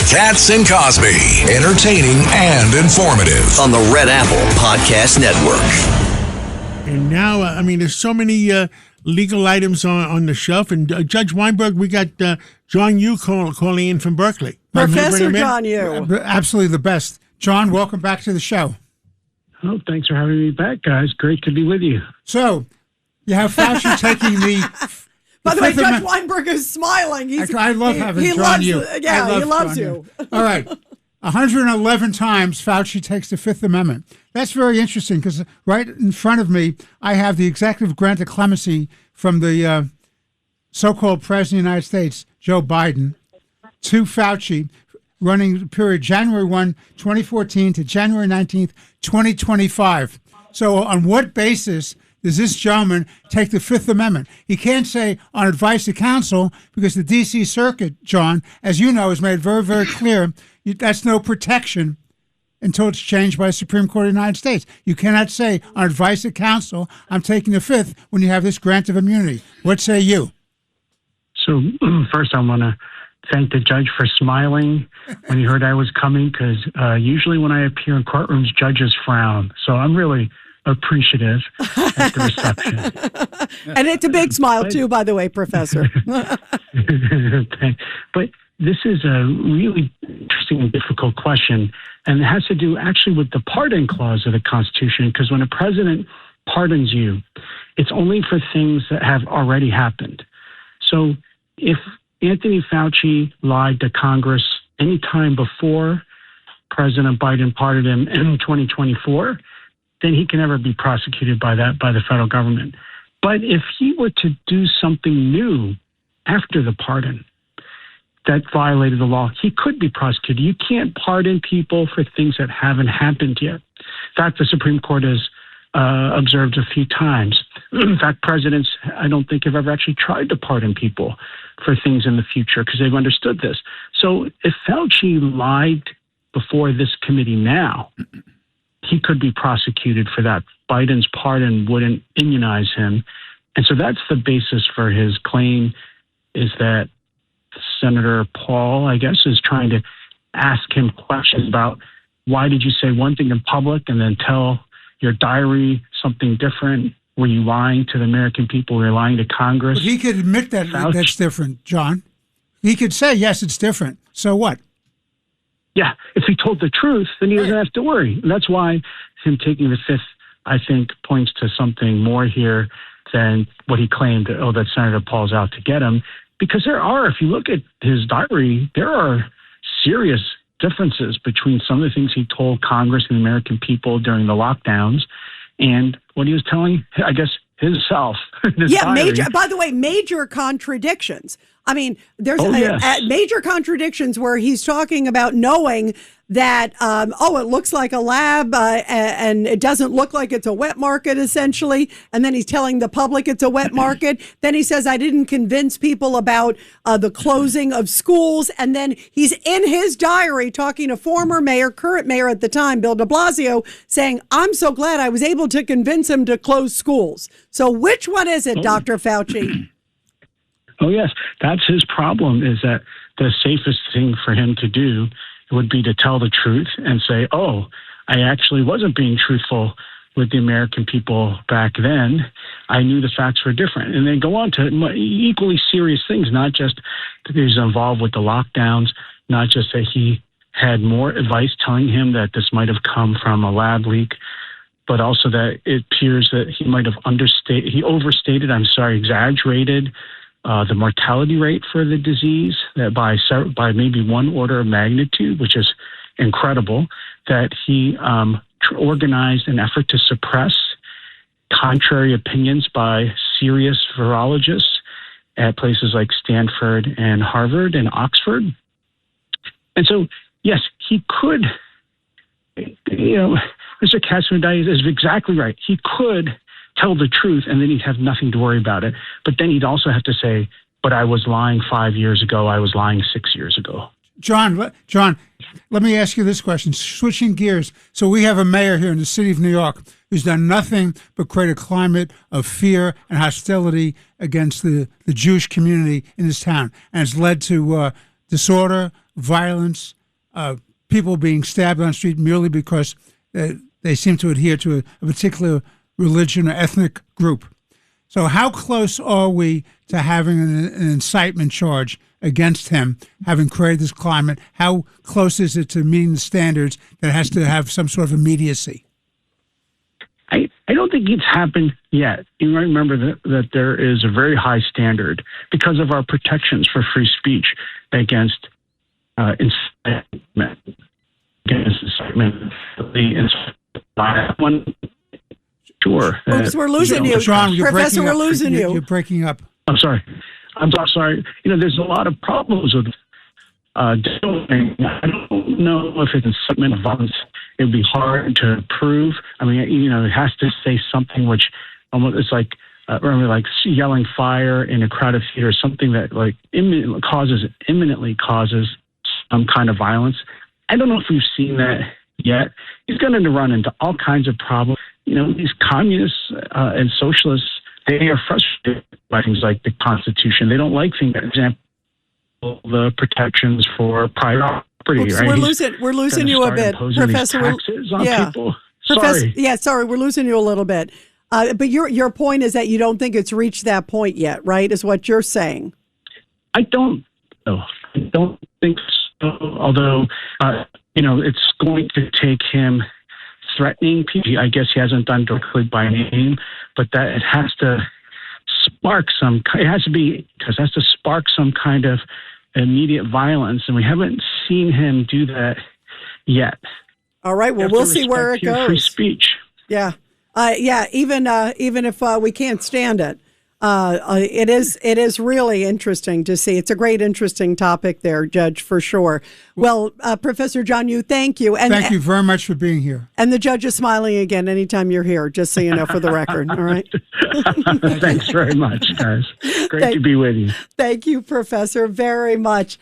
Katz and Cosby, entertaining and informative on the Red Apple Podcast Network. And now, there's so many legal items on the shelf. And Judge Weinberg, we got John Yu calling in from Berkeley. Professor John Yu. Absolutely the best. John, welcome back to the show. Oh, thanks for having me back, guys. Great to be with you. So, you have Fauci taking the... By the way, Judge Weinberg is smiling. I love having John Yu. Yeah, he loves you. All right. 111 times Fauci takes the Fifth Amendment. That's very interesting because right in front of me, I have the executive grant of clemency from the so-called President of the United States, Joe Biden, to Fauci, running the period January 1, 2014 to January 19th, 2025. So on what basis does this gentleman take the Fifth Amendment? He can't say on advice of counsel because the D.C. Circuit, John, as you know, has made very, very clear that's no protection until it's changed by the Supreme Court of the United States. You cannot say on advice of counsel, I'm taking the Fifth when you have this grant of immunity. What say you? So first I want to thank the judge for smiling when he heard I was coming because usually when I appear in courtrooms, judges frown. So I'm really appreciative at the reception. And it's a big smile too, by the way, Professor. But this is a really interesting and difficult question, and it has to do actually with the pardon clause of the Constitution, because when a president pardons you, it's only for things that have already happened. So if Anthony Fauci lied to Congress any time before President Biden pardoned him in 2024, then he can never be prosecuted by the federal government. But if he were to do something new after the pardon that violated the law, he could be prosecuted. You can't pardon people for things that haven't happened yet. In fact, the Supreme Court has observed a few times. In fact, presidents, I don't think, have ever actually tried to pardon people for things in the future because they've understood this. So if Fauci lied before this committee now, he could be prosecuted for that. Biden's pardon wouldn't immunize him. And so that's the basis for his claim, is that Senator Paul, I guess, is trying to ask him questions about why did you say one thing in public and then tell your diary something different? Were you lying to the American people? Were you lying to Congress? But he could admit that that's different, John. He could say, yes, it's different. So what? Yeah, if he told the truth, then he doesn't have to worry. And that's why him taking the Fifth, I think, points to something more here than what he claimed, that Senator Paul's out to get him. Because there are, if you look at his diary, there are serious differences between some of the things he told Congress and the American people during the lockdowns and what he was telling, I guess, himself. By the way, major contradictions. I mean, there's major contradictions where he's talking about knowing that, it looks like a lab and it doesn't look like it's a wet market, essentially. And then he's telling the public it's a wet market. Then he says, I didn't convince people about the closing of schools. And then he's in his diary talking to former mayor, current mayor at the time, Bill de Blasio, saying, I'm so glad I was able to convince him to close schools. So which one is it, Dr. Fauci? Oh, yes. That's his problem, is that the safest thing for him to do would be to tell the truth and say, I actually wasn't being truthful with the American people back then. I knew the facts were different. And they go on to equally serious things, not just that he was involved with the lockdowns, not just that he had more advice telling him that this might have come from a lab leak, but also that it appears that he might have exaggerated the mortality rate for the disease that by maybe one order of magnitude, which is incredible, that he organized an effort to suppress contrary opinions by serious virologists at places like Stanford and Harvard and Oxford. And so, yes, he could, Mr. Katzenberg is exactly right. He could tell the truth, and then he'd have nothing to worry about it. But then he'd also have to say, but I was lying 5 years ago. I was lying 6 years ago. John, let me ask you this question, switching gears. So we have a mayor here in the city of New York who's done nothing but create a climate of fear and hostility against the Jewish community in this town, and has led to disorder, violence, people being stabbed on the street merely because they seem to adhere to a particular religion or ethnic group. So how close are we to having an incitement charge against him, having created this climate? How close is it to meeting the standards that has to have some sort of immediacy? I don't think it's happened yet. You might remember that there is a very high standard because of our protections for free speech against incitement. Against incitement. Sure. Oops, we're losing you. John, Professor, we're losing you. You're breaking up. I'm sorry. I'm sorry. There's a lot of problems with doing. I don't know if it's incitement of violence. It would be hard to prove. I mean, it has to say something which almost it's like yelling fire in a crowded theater, something that like imminently causes some kind of violence. I don't know if we've seen that yet. He's going to run into all kinds of problems. These communists and socialists, they are frustrated by things like the Constitution. They don't like things, for example, the protections for private property. Oops, right? We're losing you a bit, Professor. People. Sorry, we're losing you a little bit. But your point is that you don't think it's reached that point yet, right? Is what you're saying? I don't think so. Although, it's going to take him threatening people. I guess he hasn't done directly by name, but that it has to spark some. It has to spark some kind of immediate violence, and we haven't seen him do that yet. All right. Well, we'll see where it goes. Free speech. Yeah. Even if we can't stand it, it is really interesting to see. It's a great, interesting topic there, Judge, for sure. Well, Professor John Yoo, thank you. And thank you very much for being here. And the judge is smiling again anytime you're here, just so you know, for the record. All right. Thanks very much, guys. Great to be with you. Thank you, Professor, very much.